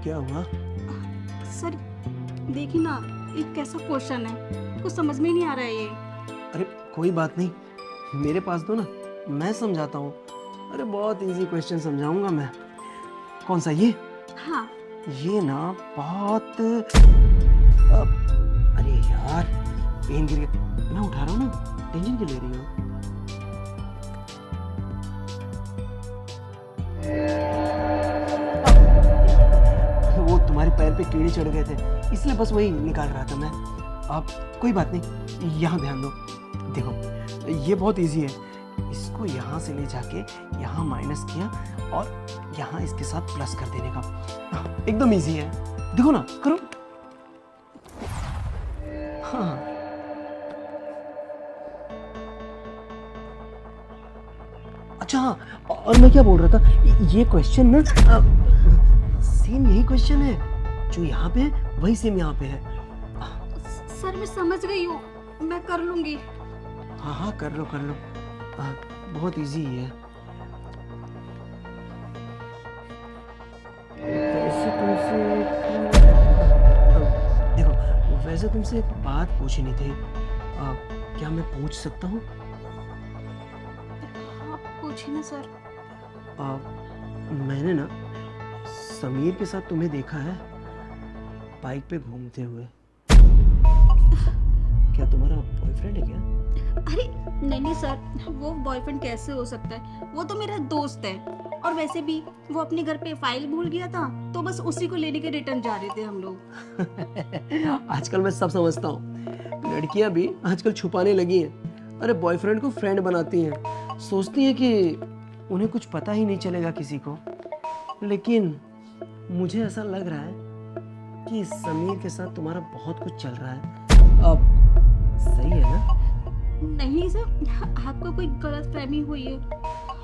क्या हुआ? सर देखिए ना, एक कैसा क्वेश्चन है, कुछ समझ में नहीं आ रहा है ये। अरे कोई बात नहीं, मेरे पास दो ना, मैं समझाता हूँ। अरे बहुत इजी क्वेश्चन समझाऊंगा मैं। कौन सा ये? हाँ। ये ना बहुत अरे यार, पेन गिर गया। मैं उठा रहा हूँ ना, टेंशन क्यों ले रही हो? वो तुम्हारे पैर पे कीड़े चढ़ गए थे, इसलिए बस वही निकाल रहा था मैं। अब कोई बात नहीं, यहाँ ध्यान दो। देखो ये बहुत इजी है। इसको यहाँ से ले जाके यहाँ माइनस किया और यहाँ इसके साथ प्लस कर देने का। एकदम इजी है, देखो ना, करो। हाँ, अच्छा हाँ, और मैं क्या बोल रहा था, ये क्वेश्चन ना सेम यही क्वेश्चन है जो यहाँ पे है, वही सेम यहाँ पे है। सर मैं समझ गई हूँ, मैं कर लूंगी। हाँ हाँ, कर लो कर लो। बहुत इजी है। वैसे तुमसे देखो, वैसे तुमसे एक बात पूछनी थी। क्या मैं पूछ सकता हूँ? आप पूछिए ना सर। मैंने ना समीर के साथ तुम्हें देखा है बाइक पे घूमते हुए। क्या तुम्हारा बॉयफ्रेंड है क्या? अरे नहीं नहीं सर, वो बॉयफ्रेंड कैसे हो सकता है, वो तो मेरा दोस्त है। और वैसे भी वो अपने घर पे फाइल भूल गया था, तो बस उसी को लेने के रिटर्न जा रहे थे हम लोग। आजकल मैं सब समझता हूँ, लड़कियां भी आजकल छुपाने लगी हैं। अरे बॉयफ्रेंड को फ्रेंड बनाती हैं, सोचती हैं कि उन्हें कुछ पता ही नहीं चलेगा किसी को। लेकिन मुझे ऐसा लग रहा है कि समीर के साथ तुम्हारा बहुत कुछ चल रहा है। अब सही है ना? नहीं सर, आपको कोई गलत फहमी हुई है।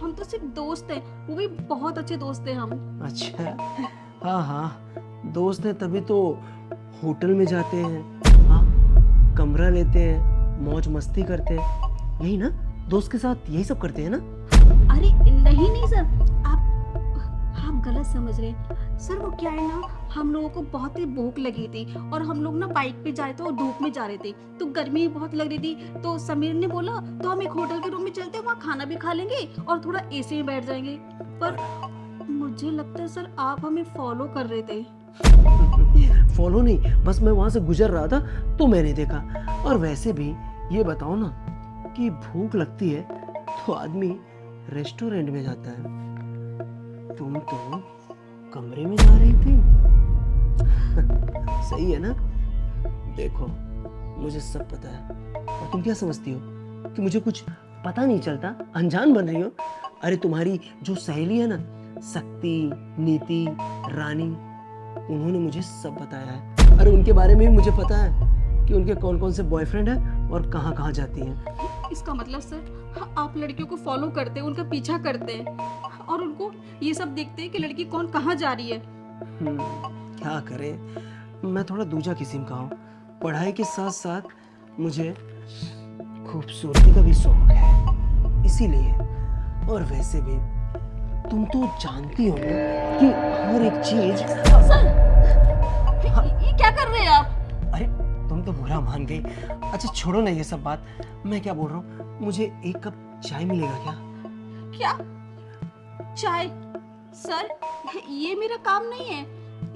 हम तो सिर्फ दोस्त हैं, वो भी बहुत अच्छे दोस्त हैं हम। अच्छा, हाँ हाँ, दोस्त हैं तभी तो होटल में जाते हैं, हाँ, कमरा लेते हैं, मौज मस्ती करते हैं, यही ना? दोस्त के साथ यही सब करते हैं ना? अरे नहीं नहीं सर, आप गलत समझ रहे हैं। सर वो क्या है ना, हम लोगों को बहुत ही भूख लगी थी और हम लोग ना बाइक पे जा रहे थे और धूप में जा रहे थे, तो गर्मी बहुत लग रही थी। तो समीर ने बोला तो हम एक होटल के रूम में चलते हैं, वहाँ खाना भी खा लेंगे और थोड़ा एसी में बैठ जाएंगे। पर मुझे लगता है सर आप हमें फॉलो कर रहे थे। फॉलो नहीं, बस मैं वहां से गुजर रहा था तो मैंने देखा। और वैसे भी ये बताओ ना कि भूख लगती है तो आदमी रेस्टोरेंट में जाता है, तुम तो कमरे में जा रही थी। सही है ना? देखो मुझे सब पता है, और तुम क्या समझती हो कि मुझे कुछ पता नहीं चलता, अनजान बन रही हो? अरे तुम्हारी जो सहेली है ना, शक्ति, नीति, रानी, उन्होंने मुझे सब बताया है। अरे उनके बारे में भी मुझे पता है कि उनके कौन कौन से बॉयफ्रेंड है और कहाँ कहाँ जाती हैं। इसका मतलब सर आप लड़कियों को फॉलो करते हैं, उनका पीछा करते हैं और उनको ये सब देखते हैं कि लड़की कौन कहाँ जा रही है। क्या करें, मैं थोड़ा दूजा किस्म का हूँ। पढ़ाई के साथ साथ मुझे खूबसूरती का भी शौक है, इसीलिए। और वैसे भी तुम तो जानती हो ना कि हर एक चीज। सर ये क्या कर रहे हैं आप? अरे तुम तो बुरा मान गई। अच्छा छोड़ो ना ये सब बात, मैं क्या बोल रहा हूँ, मुझे एक कप चाय मिलेगा क्या? क्या चाय? सर ये मेरा काम नहीं है,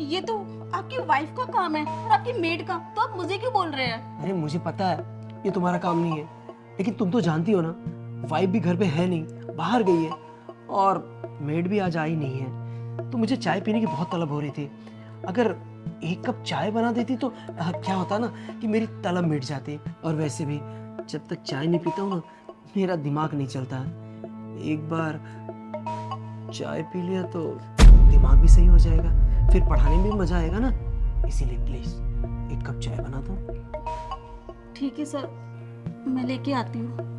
ये तो आपकी वाइफ का काम है और आपकी मेड का, तो आप मुझे क्यों बोल रहे हैं? अरे मुझे पता है ये तुम्हारा काम नहीं है, लेकिन तुम तो जानती हो ना, वाइफ भी घर पे है नहीं, बाहर गई है, और मेड भी आज आई नहीं है। तो मुझे चाय पीने की बहुत तलब हो रही थी। अगर एक कप चाय बना देती तो क्या होता ना कि मेरी तलब मिट जाती। और वैसे भी जब तक चाय नहीं पीता हूँ ना, मेरा दिमाग नहीं चलता। एक बार चाय पी लिया तो दिमाग भी सही हो जाएगा, फिर पढ़ाने में भी मजा आएगा ना। इसीलिए प्लीज एक कप चाय बना दो। ठीक है सर, मैं लेके आती हूँ।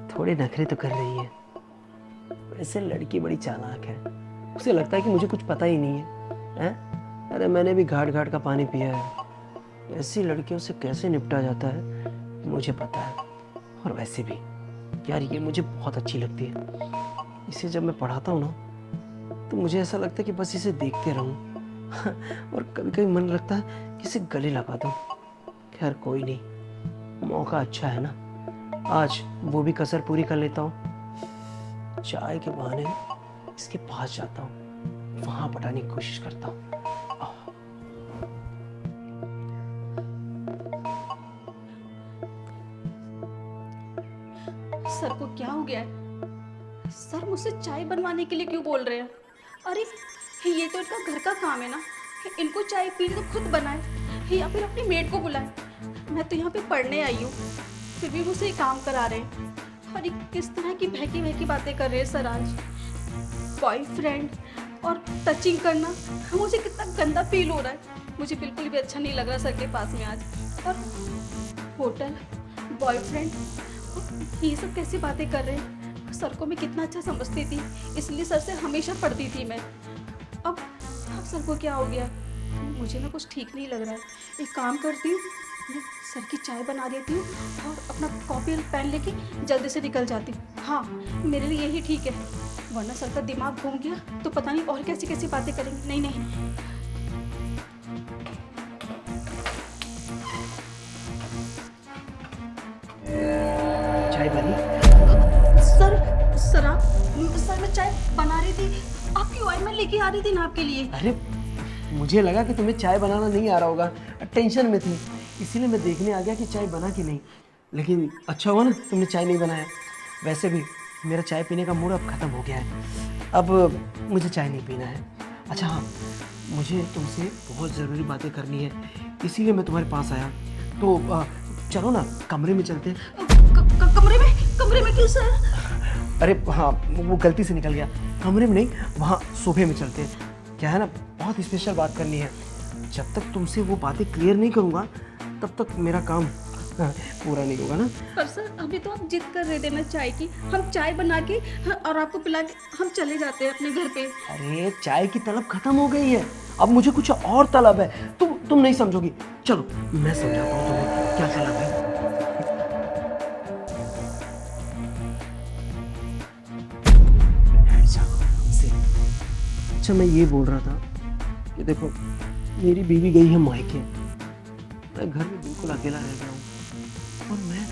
थोड़े नखरे तो कर रही है, वैसे लड़की बड़ी चालाक है। उसे लगता है कि मुझे कुछ पता ही नहीं है, हैं? अरे मैंने भी घाट घाट का पानी पिया है। ऐसी लड़कियों से कैसे निपटा जाता है मुझे पता है। और वैसे भी यार ये मुझे बहुत अच्छी लगती है। इसे जब मैं पढ़ाता हूँ ना तो मुझे ऐसा लगता है कि बस इसे देखते रहूं। और कभी कभी मन लगता है कि इसे गले लगा दूं। खैर कोई नहीं, मौका अच्छा है ना, आज वो भी कसर पूरी कर लेता हूँ। चाय के बहाने इसके पास जाता हूँ, वहां पटाने की कोशिश करता हूँ। सर को क्या हो गया है? सर मुझसे चाय बनवाने के लिए क्यों बोल रहे हैं? अरे ये तो इनका घर का काम है ना, इनको चाय पीनी तो खुद बनाए या फिर अपनी मेड को बुलाए। मैं तो यहाँ पे पढ़ने आई हूँ, फिर भी मुझसे ये काम करा रहे हैं। अरे किस तरह की बहकी बहकी बातें कर रहे हैं सर आज। बॉयफ्रेंड और टचिंग करना, मुझे कितना गंदा फील हो रहा है। मुझे बिल्कुल भी अच्छा नहीं लग रहा सर के पास में आज। और होटल, बॉयफ्रेंड, ये सब कैसी बातें कर रहे हैं? सर को मैं कितना अच्छा समझती थी, इसलिए सर से हमेशा पढ़ती थी मैं। अब सर को क्या हो गया? मुझे ना कुछ ठीक नहीं लग रहा है। एक काम करती हूँ, मैं सर की चाय बना देती हूँ और अपना कॉपी और पेन लेके जल्दी से निकल जाती हूँ। हाँ, मेरे लिए यही ठीक है, वरना सर का दिमाग घूम गया तो पता नहीं और कैसी कैसी बातें करेंगे। नहीं नहीं, चाय बनी? सर मैं चाय बना रही थी, आप क्यों आए? मैं लेके आ रही थी ना आपके लिए। अरे मुझे लगा कि तुम्हें चाय बनाना नहीं आ रहा होगा, टेंशन में थी, इसीलिए मैं देखने आ गया कि चाय बना कि नहीं। लेकिन अच्छा हुआ ना तुमने चाय नहीं बनाया। वैसे भी मेरा चाय पीने का मूड अब ख़त्म हो गया है, अब मुझे चाय नहीं पीना है। अच्छा हाँ, मुझे तुमसे बहुत ज़रूरी बातें करनी है, इसीलिए मैं तुम्हारे पास आया। तो चलो ना कमरे में चलते हैं। कमरे में क्यों सर? अरे हाँ, वो गलती से निकल गया, कमरे में नहीं, वहाँ सोफे में चलते हैं। क्या है ना, बहुत स्पेशल बात करनी है। जब तक तुमसे वो बातें क्लियर नहीं करूँगा तब तक मेरा काम पूरा नहीं होगा ना। पर सर अभी तो आप जिद कर रहे थे ना चाय की, हम चाय बना के और आपको पिला के हम चले जाते हैं अपने घर पे। अरे चाय की तलब खत्म हो गई है, अब मुझे कुछ और तलब है। तुम नहीं समझोगी, चलो मैं समझाता हूँ तुम्हें क्या तलब है। अच्छा मैं ये बोल रहा था कि देखो, मेरी बीवी गई है मायके, मैं घर में बिल्कुल अकेला रह गया हूँ। और मैं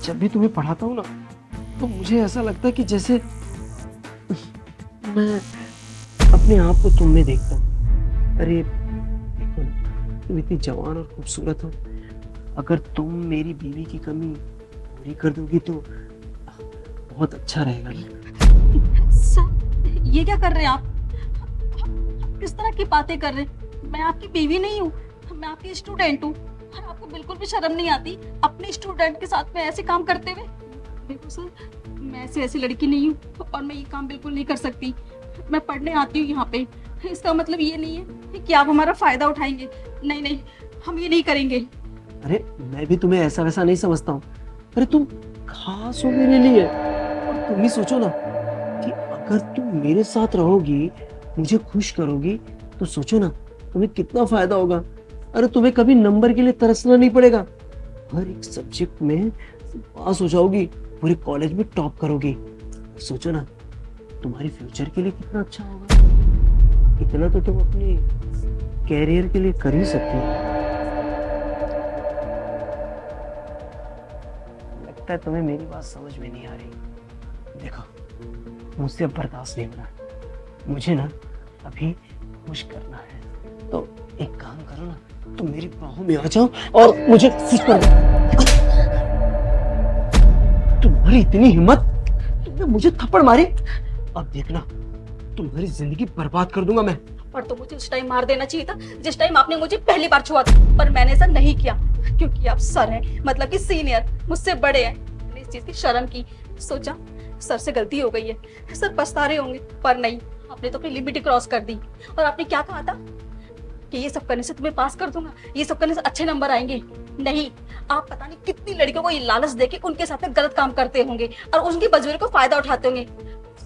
जब भी तुम्हें पढ़ाता हूँ ना तो मुझे ऐसा लगता है कि जैसे मैं अपने आप को तुम में देखता हूँ। अरे देखो ना, तुम इतनी जवान और खूबसूरत हो, अगर तुम मेरी बीवी की कमी पूरी कर दोगी तो बहुत अच्छा रहेगा ना। सर ये क्या कर रहे हैं आप किस तरह की बातें कर रहे हैं? मैं आपकी बीवी नहीं हूँ, मैं आपकी स्टूडेंट हूँ। और आपको बिल्कुल भी शर्म नहीं आती अपने स्टूडेंट के साथ में ऐसे काम करते हुए? देखो सर, मैं ऐसी लड़की नहीं हूँ और मैं ये काम बिल्कुल नहीं कर सकती। मैं पढ़ने आती हूँ यहाँ पे, इसका मतलब ये नहीं है कि आप हमारा फायदा उठाएंगे। नहीं नहीं, हम ये नहीं करेंगे। अरे मैं भी तुम्हें ऐसा वैसा नहीं समझता हूँ। अरे तुम खास हो मेरे लिए, और तुम ही सोचो ना कि अगर तुम मेरे साथ रहोगी, मुझे खुश करोगी, तो सोचो ना तुम्हें कितना फायदा होगा। अरे तुम्हें कभी नंबर के लिए तरसना नहीं पड़ेगा, हर एक सब्जेक्ट में पास हो जाओगी, पूरे कॉलेज में टॉप करोगी। सोचो ना तुम्हारी फ्यूचर के लिए कितना अच्छा होगा। इतना तो तुम अपने कैरियर के लिए कर ही सकती हो। लगता है तुम्हें मेरी बात समझ में नहीं आ रही। देखो मुझसे अब बर्दाश्त नहीं हो रहा, मुझे ना अभी खुश करना है। तो एक काम करो ना, तुम मेरी बाहों में आ जाओ और मुझे खुश कर दो। तुम्हारी इतनी हिम्मत, तुमने मुझे थप्पड़ मारी, अब देखना तुम्हारी जिंदगी बर्बाद कर दूंगा मैं। पर तो मुझे उस टाइम मार देना चाहिए था जिस टाइम आपने मुझे पहली बार छुआ था, पर मैंने ऐसा नहीं किया क्योंकि आप सर हैं, मतलब कि सीनियर, मुझसे बड़े हैं। मैंने इस चीज की शर्म की, सोचा सर से गलती हो गई है, सर पछता रहे होंगे, पर नहीं, आपने तो अपनी लिमिट ही क्रॉस कर दी। और आपने क्या कहा था कि ये सब करने से तुम्हें पास कर दूंगा, ये सब करने से अच्छे नंबर आएंगे। नहीं, आप पता नहीं कितनी लड़कियों को ये लालच देके उनके साथ में गलत काम करते होंगे और उनकी मजबूरी को फायदा उठाते होंगे।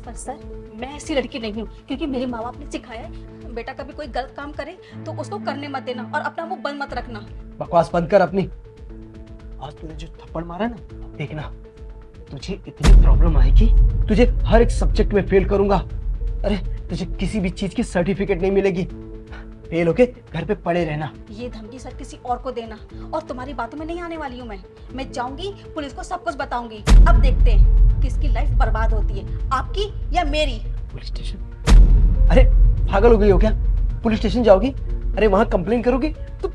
पर सर मैं ऐसी लड़की नहीं हूँ, क्योंकि मेरे माँ बाप ने सिखाया है बेटा कभी कोई गलत काम करे तो उसको करने मत देना और अपना मुंह बंद मत रखना। बकवास बंद कर अपनी। आज तूने जो थप्पड़ मारा ना, देखना तुझे इतनी प्रॉब्लम आएगी, तुझे हर एक सब्जेक्ट में फेल करूंगा। अरे तुझे किसी भी चीज की सर्टिफिकेट नहीं मिलेगी। फेल होके घर पे पड़े रहना। ये धमकी सर किसी और को देना, और तुम्हारी बातों में नहीं आने वाली हूँ मैं जाऊंगी पुलिस को सब कुछ बताऊंगी। अब देखते हैं किसकी लाइफ बर्बाद होती है, आपकी या मेरी। Police station? अरे पागल हो गई हो क्या? पुलिस स्टेशन जाओगी? अरे वहां कंप्लेन करोगी तो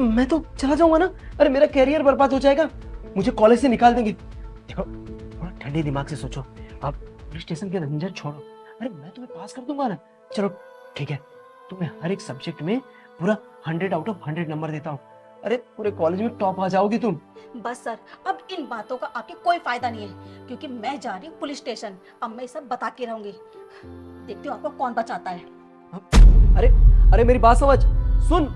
मैं तो चला जाऊंगा ना। अरे मेरा कैरियर बर्बाद हो जाएगा, मुझे कॉलेज से निकाल देंगे। देखो थोड़ा ठंडे दिमाग से सोचो, आप पुलिस स्टेशन के झंझट छोड़ो। अरे मैं तुम्हें पास कर दूंगा ना। चलो ठीक है, तुम्हें हर एक सब्जेक्ट में पूरा 100 आउट ऑफ 100 नंबर देता हूँ। अरे पूरे कॉलेज में टॉप आ जाओगी तुम। बस सर, अब इन बातों का आके कोई फायदा नहीं है, क्योंकि मैं जा रही हूँ पुलिस स्टेशन। अब मैं ये सब बता के रहूंगी, देखती हूँ आपको कौन बचाता है। अरे अरे मेरी बात समझ, सुन।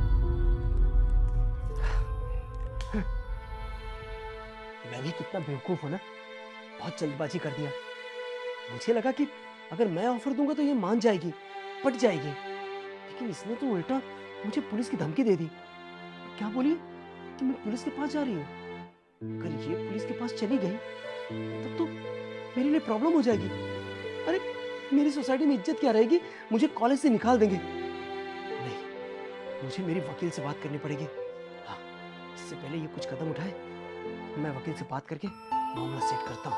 मैं भी कितना बेवकूफ हूं ना, बहुत जल्दबाजी कर दिया। मुझे लगा कि अगर मैं ऑफर दूंगा तो ये मान जाएगी, पट जाएगी, लेकिन इसने तो उल्टा मुझे पुलिस की धमकी दे दी। क्या बोली कि मैं पुलिस के पास जा रही हूँ। अगर ये पुलिस के पास चली गई तब तो मेरे लिए प्रॉब्लम हो जाएगी। अरे मेरी सोसाइटी में इज्जत क्या रहेगी, मुझे कॉलेज से निकाल देंगे। नहीं, मुझे मेरी वकील से बात करनी पड़ेगी। हाँ, इससे पहले ये कुछ कदम उठाए, मैं वकील से बात करके मामला सेट करता हूँ।